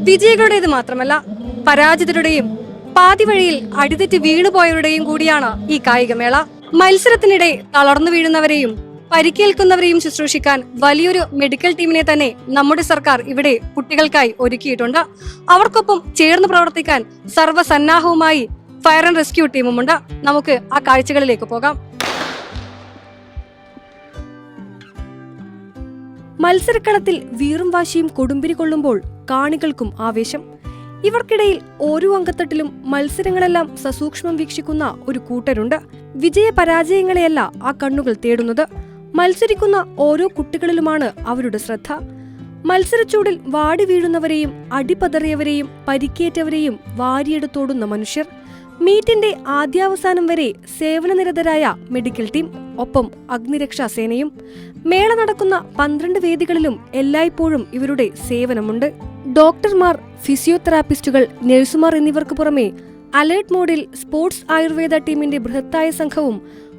വിജയികളുടേത് മാത്രമല്ല, പരാജിതരുടെയും പാതിവഴിയിൽ അടിതെറ്റി വീണുപോയവരുടെയും കൂടിയാണ് ഈ കായികമേള. മത്സരത്തിനിടെ തളർന്നു വീഴുന്നവരെയും പരിക്കേൽക്കുന്നവരെയും ശുശ്രൂഷിക്കാൻ വലിയൊരു മെഡിക്കൽ ടീമിനെ തന്നെ നമ്മുടെ സർക്കാർ ഇവിടെ കുട്ടികൾക്കായി ഒരുക്കിയിട്ടുണ്ട്. അവർക്കൊപ്പം ചേർന്ന് പ്രവർത്തിക്കാൻ സർവ്വസന്നാഹവുമായി ഫയർ ആൻഡ് റെസ്ക്യൂ ടീമുമുണ്ട്. നമുക്ക് ആ കാഴ്ചകളിലേക്ക് പോകാം. മത്സരക്കളത്തിൽ വീറും വാശിയും കൊടുമ്പിരി കൊള്ളുമ്പോൾ കാണികൾക്കും ആവേശം. ഇവർക്കിടയിൽ ഓരോ അങ്കത്തട്ടിലും മത്സരങ്ങളെല്ലാം സസൂക്ഷ്മം വീക്ഷിക്കുന്ന ഒരു കൂട്ടരുണ്ട്. വിജയ പരാജയങ്ങളെയല്ല ആ കണ്ണുകൾ തേടുന്നത്, മത്സരിക്കുന്ന ഓരോ കുട്ടികളിലുമാണ് അവരുടെ ശ്രദ്ധ. മത്സരച്ചൂടിൽ വാടി വീഴുന്നവരെയും അടിപതറിയവരെയും പരിക്കേറ്റവരെയും വാരിയെടുത്തോടുന്ന മനുഷ്യർ. മീറ്റിന്റെ ആദ്യാവസാനം വരെ സേവനനിരതരായ മെഡിക്കൽ ടീം, ഒപ്പം അഗ്നിരക്ഷാസേനയും. മേള നടക്കുന്ന 12 വേദികളിലും എല്ലായ്പ്പോഴും ഇവരുടെ സേവനമുണ്ട്. ഡോക്ടർമാർ, ഫിസിയോതെറാപ്പിസ്റ്റുകൾ, നഴ്സുമാർ എന്നിവർക്ക് പുറമെ അലേർട്ട് മോഡിൽ സ്പോർട്സ് ആയുർവേദ ടീമിന്റെ ബൃഹത്തായ സംഘവും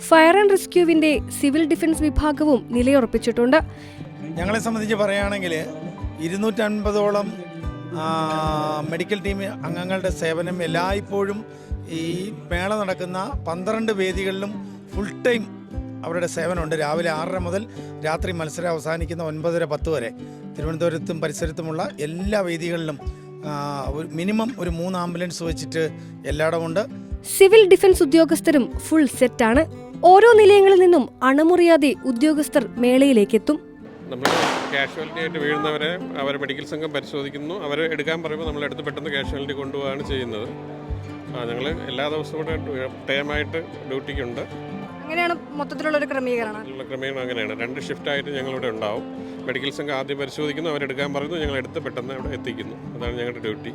ഫയർ ആൻഡ് റെസ്ക്യൂവിന്റെ സിവിൽ ഡിഫൻസ് വിഭാഗവും നിലയുറപ്പിച്ചിട്ടുണ്ട്. ഞങ്ങളെ സംബന്ധിച്ച് പറയുകയാണെങ്കിൽ 250ഓളം മെഡിക്കൽ ടീം അംഗങ്ങളുടെ സേവനം എല്ലായ്പ്പോഴും ഈ മേള നടക്കുന്ന 12 വേദികളിലും ഫുൾ ടൈം അവരുടെ സേവനമുണ്ട്. രാവിലെ 6:30 മുതൽ രാത്രി മത്സരം അവസാനിക്കുന്ന 9:30-10 വരെ തിരുവനന്തപുരത്തും പരിസരത്തുമുള്ള എല്ലാ വേദികളിലും മിനിമം ഒരു 3 ആംബുലൻസ് വെച്ചിട്ട് എല്ലായിടമുണ്ട്. സിവിൽ ഡിഫൻസ് ഉദ്യോഗസ്ഥരും ഫുൾ സെറ്റാണ്. ഓരോ നിലയങ്ങളിൽ നിന്നും അണമുറിയാതെ ഉദ്യോഗസ്ഥർ മേളയിലേക്ക് എത്തും. നമ്മൾ കാഷ്വാലിറ്റി ആയിട്ട് വീഴുന്നവരെ അവർ മെഡിക്കൽ സംഘം പരിശോധിക്കുന്നു. അവർ എടുക്കാൻ പറയുമ്പോൾ നമ്മൾ എടുത്ത് പെട്ടെന്ന് കാഷ്വാലിറ്റി കൊണ്ടുപോവുകയാണ് ചെയ്യുന്നത്. ഞങ്ങൾ എല്ലാ ദിവസവും കൂടെ ടൈമായിട്ട് ഡ്യൂട്ടിക്കുണ്ട്. അങ്ങനെയാണ് മൊത്തത്തിലുള്ള ഒരു ക്രമീകരണം. അങ്ങനെയാണ് 2 ഷിഫ്റ്റായിട്ട് ഞങ്ങളിവിടെ ഉണ്ടാവും. മെഡിക്കൽ സംഘം ആദ്യം പരിശോധിക്കുന്നു, അവരെടുക്കാൻ പറയുന്നു, ഞങ്ങൾ എടുത്ത് പെട്ടെന്ന് അവിടെ എത്തിക്കുന്നു. അതാണ് ഞങ്ങളുടെ ഡ്യൂട്ടി.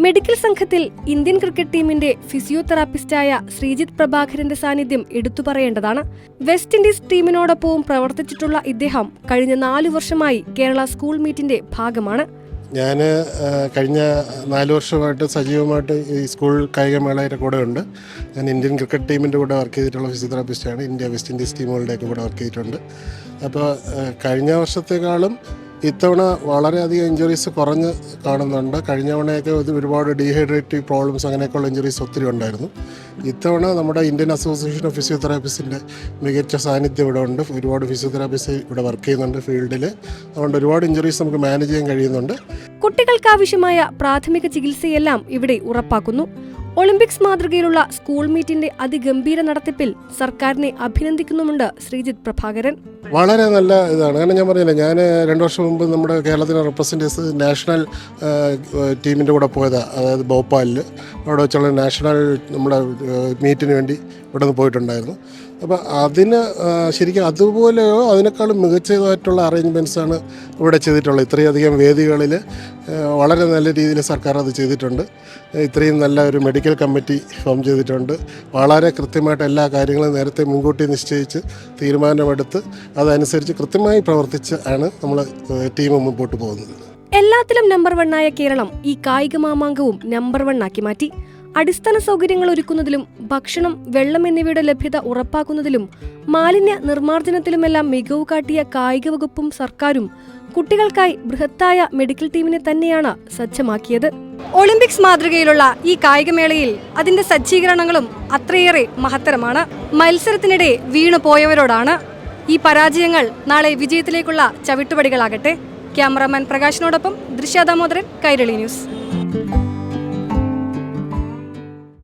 മെഡിക്കൽ സംഘത്തിൽ ഇന്ത്യൻ ക്രിക്കറ്റ് ടീമിന്റെ ഫിസിയോതെറാപ്പിസ്റ്റായ ശ്രീജിത്ത് പ്രഭാകരന്റെ സാന്നിധ്യം എടുത്തു പറയേണ്ടതാണ്. വെസ്റ്റ് ഇൻഡീസ് ടീമിനോടൊപ്പവും പ്രവർത്തിച്ചിട്ടുള്ള ഇദ്ദേഹം കഴിഞ്ഞ 4 വർഷമായി കേരള സ്കൂൾ മീറ്റിന്റെ ഭാഗമാണ്. ഞാൻ കഴിഞ്ഞ 4 വർഷമായിട്ട് സജീവമായിട്ട് ഈ സ്കൂൾ കായികമേളയുടെ കൂടെ ഉണ്ട്. ഞാൻ ഇന്ത്യൻ ക്രിക്കറ്റ് ടീമിൻ്റെ കൂടെ വർക്ക് ചെയ്തിട്ടുള്ള ഫിസിയോതെറാപ്പിസ്റ്റാണ്. ഇന്ത്യ വെസ്റ്റ് ഇൻഡീസ് ടീമുകളുടെയൊക്കെ കൂടെ വർക്ക് ചെയ്തിട്ടുണ്ട്. അപ്പോൾ കഴിഞ്ഞ വർഷത്തെക്കാളും ഇത്തവണ വളരെയധികം ഇഞ്ചുറീസ് കുറഞ്ഞ് കാണുന്നുണ്ട്. കഴിഞ്ഞ തവണയൊക്കെ ഒരുപാട് ഡീഹൈഡ്രേറ്റീവ് പ്രോബ്ലംസ് അങ്ങനെയൊക്കെയുള്ള ഇഞ്ചുറീസ് ഒത്തിരി ഉണ്ടായിരുന്നു. ഇത്തവണ നമ്മുടെ ഇന്ത്യൻ അസോസിയേഷൻ ഓഫ് ഫിസിയോതെറാപ്പിസ്റ്റിൻ്റെ മികച്ച സാന്നിധ്യം ഇവിടെ ഉണ്ട്. ഒരുപാട് ഫിസിയോതെറാപ്പിസ്റ്റ് ഇവിടെ വർക്ക് ചെയ്യുന്നുണ്ട് ഫീൽഡിൽ. അതുകൊണ്ട് ഒരുപാട് ഇഞ്ചുറീസ് നമുക്ക് മാനേജ് ചെയ്യാൻ കഴിയുന്നുണ്ട്. കുട്ടികൾക്കാവശ്യമായ പ്രാഥമിക ചികിത്സയെല്ലാം ഇവിടെ ഉറപ്പാക്കുന്നു. ഒളിമ്പിക്സ് മാതൃകയിലുള്ള സ്കൂൾ മീറ്റിന്റെ അതിഗംഭീര നടത്തിപ്പിൽ സർക്കാരിനെ അഭിനന്ദിക്കുന്നുമുണ്ട് ശ്രീജിത്ത് പ്രഭാകരൻ. വളരെ നല്ല ഇതാണ്. കാരണം ഞാൻ പറഞ്ഞില്ല, ഞാൻ 2 വർഷം മുമ്പ് നമ്മുടെ കേരളത്തിനെ റെപ്രസെൻറ്റ് നാഷണൽ ടീമിൻ്റെ കൂടെ പോയതാണ്. അതായത് ഭോപ്പാലിൽ അവിടെ വെച്ചുള്ള നാഷണൽ നമ്മുടെ മീറ്റിന് വേണ്ടി ഇവിടെ നിന്ന് പോയിട്ടുണ്ടായിരുന്നു. അപ്പോൾ അതിന് ശരിക്കും അതുപോലെയോ അതിനേക്കാളും മികച്ചതായിട്ടുള്ള അറേഞ്ച്മെൻറ്റ്സാണ് ഇവിടെ ചെയ്തിട്ടുള്ളത്. ഇത്രയധികം വേദികളിൽ വളരെ നല്ല രീതിയിൽ സർക്കാർ അത് ചെയ്തിട്ടുണ്ട്. ഇത്രയും നല്ല ഒരു മെഡിക്കൽ കമ്മിറ്റി ഫോം ചെയ്തിട്ടുണ്ട്. വളരെ കൃത്യമായിട്ട് എല്ലാ കാര്യങ്ങളും നേരത്തെ മുൻകൂട്ടി നിശ്ചയിച്ച് തീരുമാനമെടുത്ത് അതനുസരിച്ച് കൃത്യമായി പ്രവർത്തിച്ച് ആണ് നമ്മൾ ടീം മുമ്പോട്ട് പോകുന്നത്. എല്ലാത്തിലും നമ്പർ 1 കേരളം ഈ കായിക മാമാങ്കവും നമ്പർ 1 മാറ്റി. അടിസ്ഥാന സൗകര്യങ്ങൾ ഒരുക്കുന്നതിലും ഭക്ഷണം, വെള്ളം എന്നിവയുടെ ലഭ്യത ഉറപ്പാക്കുന്നതിലും മാലിന്യ നിർമ്മാർജ്ജനത്തിലുമെല്ലാം മികവ് കാട്ടിയ കായിക വകുപ്പും സർക്കാരും കുട്ടികൾക്കായി ബൃഹത്തായ മെഡിക്കൽ ടീമിനെ തന്നെയാണ് സജ്ജമാക്കിയത്. ഒളിമ്പിക്സ് മാതൃകയിലുള്ള ഈ കായികമേളയിൽ അതിന്റെ സജ്ജീകരണങ്ങളും അത്രയേറെ മഹത്തരമാണ്. മത്സരത്തിനിടെ വീണു പോയവരോടാണ്. ഈ പരാജയങ്ങൾ നാളെ വിജയത്തിലേക്കുള്ള ചവിട്ടുപടികളാകട്ടെ. ക്യാമറാമാൻ പ്രകാശിനോടൊപ്പം ദൃശ്യ ദാമോദരൻ, കൈരളി ന്യൂസ്.